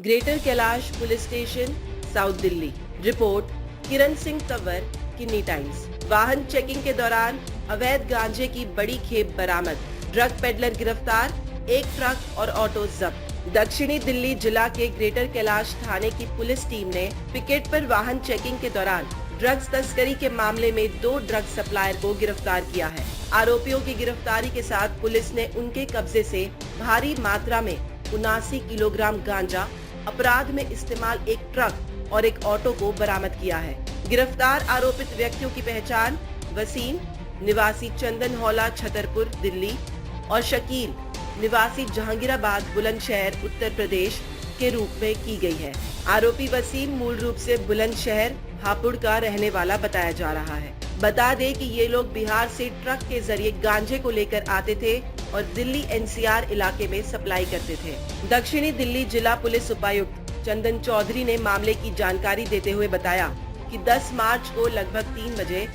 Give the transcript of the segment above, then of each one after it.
Greater Kailash police station, south Delhi. Report Kiran Singh Tanwar, Kinni times. वाहन checking के दौरान अवैध गांजे की बड़ी खेप बरामद, ड्रग पेडलर गिरफ्तार, एक ट्रक और ऑटो जब्त। दक्षिणी दिल्ली जिला के ग्रेटर कैलाश थाने की पुलिस टीम ने पिकेट पर वाहन चेकिंग के दौरान ड्रग्स तस्करी के मामले में 2 ड्रग सप्लायर को गिरफ्तार किया है। आरोपियों की गिरफ्तारी के साथ पुलिस ने उनके कब्जे से भारी मात्रा में 79 किलोग्राम गांजा, अपराध में इस्तेमाल एक ट्रक और एक ऑटो को बरामद किया है। गिरफ्तार आरोपित व्यक्तियों की पहचान वसीम, निवासी चंदन हौला, छतरपुर, दिल्ली और शकील, निवासी जहांगीराबाद, बुलंदशहर, उत्तर प्रदेश के रूप में की गई है। आरोपी वसीम मूल रूप से बुलंदशहर, हापुड़ का रहने वाला बताया जा रहा है। बता दें कि ये लोग बिहार से ट्रक के जरिए गांजे को लेकर आते थे और दिल्ली NCR इलाके में सप्लाई करते थे। दक्षिणी दिल्ली जिला पुलिस उपायुक्त चंदन चौधरी ने मामले की जानकारी देते हुए बताया कि 10 मार्च को लगभग 3 बजे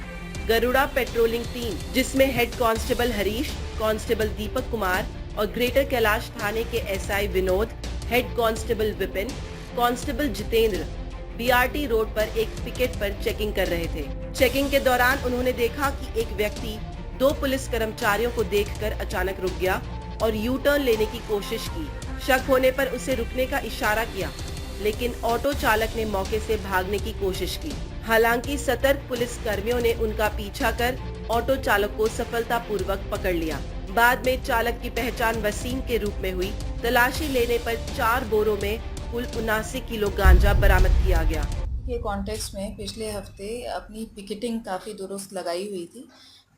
गरुड़ा पेट्रोलिंग टीम, जिसमें head constable Harish, constable Deepak Kumar और ग्रेटर कैलाश थाने के SI Vinod, head constable Vipin, constable Jitendra BRT road पर एक पिकेट पर चेकिंग कर रहे थे। चेकिंग के दौरान उन्होंने देखा कि एक व्यक्ति 2 पुलिस कर्मचारियों को देखकर अचानक रुक गया और यू टर्न लेने की कोशिश की। शक होने पर उसे रुकने का इशारा किया, लेकिन ऑटो चालक ने मौके से भागने की कोशिश की। हालांकि सतर्क पुलिस कर्मियों ने उनका पीछा कर ऑटो चालक को सफलतापूर्वक पकड़ लिया। बाद में चालक की पहचान वसीम के रूप में हुई। तलाशी लेने पर 4 बोरों में कुल 79 किलो गांजा बरामद किया गया। के कॉन्टेक्स्ट में पिछले हफ्ते अपनी पिकेटिंग काफ़ी दुरुस्त लगाई हुई थी।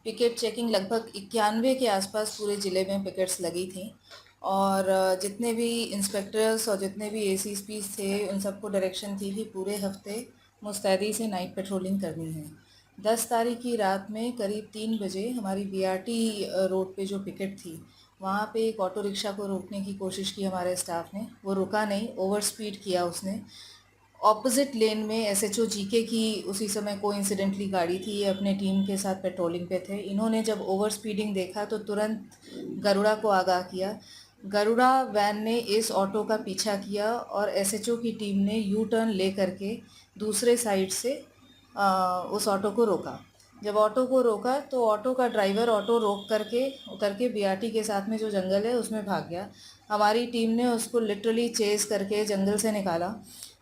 पिकेट चेकिंग लगभग 91 के आसपास पूरे ज़िले में पिकेट्स लगी थी और जितने भी इंस्पेक्टर्स और जितने भी ACSPs थे उन सबको डायरेक्शन थी कि पूरे हफ्ते मुस्तैदी से नाइट पेट्रोलिंग करनी है। 10 तारीख की रात में करीब 3 बजे हमारी BRT रोड पे जो पिकेट थी वहाँ पे एक ऑटो रिक्शा को रोकने की कोशिश की हमारे स्टाफ ने। वो रुका नहीं, ओवर स्पीड किया उसने। ऑपोजिट लेन में SHO GK की उसी समय कोइंसिडेंटली गाड़ी थी। ये अपने टीम के साथ पेट्रोलिंग पे थे। इन्होंने जब ओवर स्पीडिंग देखा तो तुरंत गरुड़ा को आगाह किया। गरुड़ा वैन ने इस ऑटो का पीछा किया और SHO की टीम ने यू टर्न ले करके दूसरे साइड से उस ऑटो को रोका। जब ऑटो को रोका तो ऑटो का ड्राइवर ऑटो रोक करके उतर के BRT के साथ में जो जंगल है उसमें भाग गया। हमारी टीम ने उसको लिटरली चेज़ करके जंगल से निकाला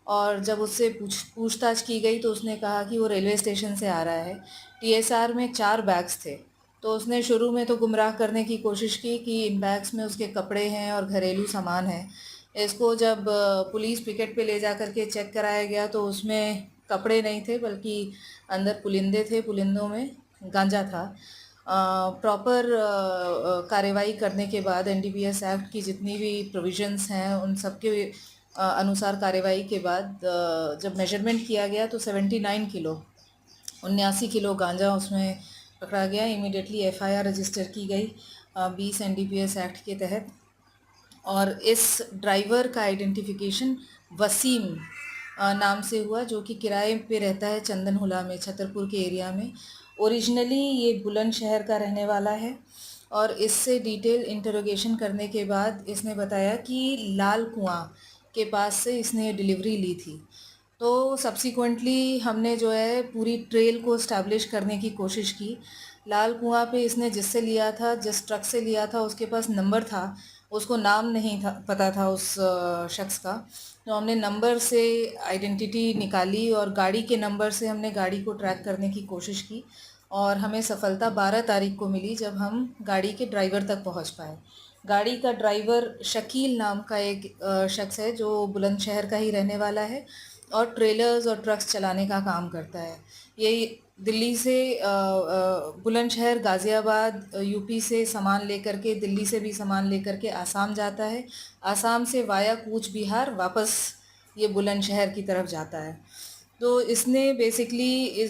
और जब उससे पूछताछ की गई तो उसने कहा कि वो रेलवे स्टेशन से आ रहा है। TSR में 4 बैग्स थे, तो उसने शुरू में तो गुमराह करने की कोशिश की कि इन बैग्स में उसके कपड़े हैं और घरेलू सामान है। इसको जब पुलिस पिकेट पे ले जा कर के चेक कराया गया तो उसमें कपड़े नहीं थे बल्कि अंदर पुलिंदे थे, पुलिंदों में गांजा था। प्रॉपर कार्रवाई करने के बाद NDPS एक्ट की जितनी भी प्रोविजंस हैं उन सब के अनुसार कार्रवाई के बाद जब मेजरमेंट किया गया तो 79 किलो 79 किलो गांजा उसमें पकड़ा गया। इमीडिएटली FIR रजिस्टर की गई 20 NDPS एक्ट के तहत और इस ड्राइवर का आइडेंटिफिकेशन वसीम नाम से हुआ, जो कि किराए पे रहता है चंदनहुला में, छतरपुर के एरिया में। ओरिजिनली ये बुलंदशहर का रहने वाला है और इससे डिटेल इंटरोगेशन करने के बाद इसने बताया कि लाल कुआं के पास से इसने डिलीवरी ली थी। तो सब्सिक्वेंटली हमने जो है पूरी ट्रेल को इस्टेब्लिश करने की कोशिश की। लाल कुआं पे इसने जिससे लिया था, जिस ट्रक से लिया था, उसके पास नंबर था, उसको नाम नहीं था पता था उस शख्स का। तो हमने नंबर से आइडेंटिटी निकाली और गाड़ी के नंबर से हमने गाड़ी को ट्रैक करने की कोशिश की और हमें सफलता 12 तारीख को मिली जब हम गाड़ी के ड्राइवर तक पहुंच पाए। गाड़ी का ड्राइवर शकील नाम का एक शख्स है जो बुलंदशहर का ही रहने वाला है और ट्रेलर्स और ट्रक्स चलाने का काम करता है। ये दिल्ली से बुलंदशहर, गाज़ियाबाद, UP से सामान लेकर के, दिल्ली से भी सामान लेकर के आसाम जाता है। आसाम से वाया कूच बिहार वापस ये बुलंदशहर की तरफ जाता है। तो इसने बेसिकली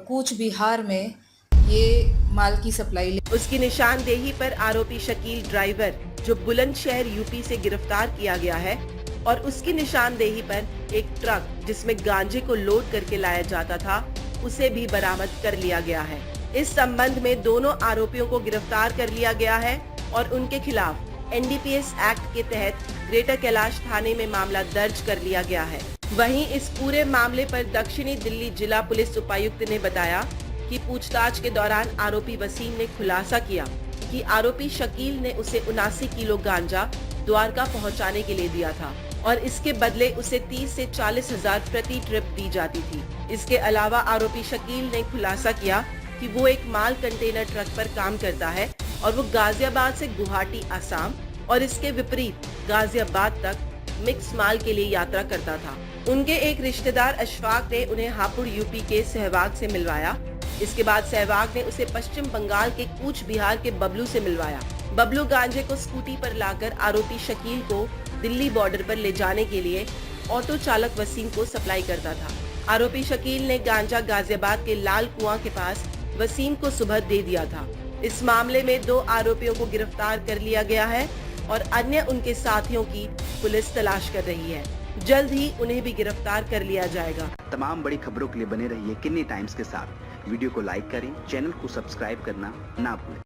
कूच बिहार में ये माल की सप्लाई उसकी निशानदेही पर आरोपी शकील ड्राइवर, जो बुलंदशहर UP से गिरफ्तार किया गया है, और उसकी निशानदेही पर एक ट्रक जिसमें गांजे को लोड करके लाया जाता था, उसे भी बरामद कर लिया गया है। इस संबंध में दोनों आरोपियों को गिरफ्तार कर लिया गया है और उनके खिलाफ एनडीपीएस एक्ट के तहत ग्रेटर कैलाश थाने में मामला दर्ज कर लिया गया है। वहीं इस पूरे मामले पर दक्षिणी दिल्ली जिला पुलिस उपायुक्त ने बताया कि पूछताछ के दौरान आरोपी वसीम ने खुलासा किया कि आरोपी शकील ने उसे 79 किलो गांजा द्वारका पहुंचाने के लिए दिया था और इसके बदले उसे 30 से 40 हजार प्रति ट्रिप दी जाती थी। इसके अलावा आरोपी शकील ने खुलासा किया कि वो एक माल कंटेनर ट्रक पर काम करता है और वो गाजियाबाद से गुवाहाटी असम और इसके विपरीत गाजियाबाद तक मिक्स माल के लिए यात्रा करता था। उनके एक रिश्तेदार अशफाक ने उन्हें हापुड़ यूपी के सहवाग से मिलवाया। इसके बाद सहवाग ने उसे पश्चिम बंगाल के कूच बिहार के बबलू से मिलवाया। बबलू गांजे को स्कूटी पर लाकर आरोपी शकील को दिल्ली बॉर्डर पर ले जाने के लिए ऑटो चालक वसीम को सप्लाई करता था। आरोपी शकील ने गांजा गाजियाबाद के लाल कुआं के पास वसीम को सुबह दे दिया था। इस मामले में 2 आरोपियों को गिरफ्तार कर लिया गया है और अन्य उनके साथियों की पुलिस तलाश कर रही है। जल्द ही उन्हें भी गिरफ्तार कर लिया जाएगा। तमाम बड़ी खबरों के लिए बने रहिए किन्नी टाइम्स के साथ। वीडियो को लाइक करें, चैनल को सब्सक्राइब करना ना भूलें।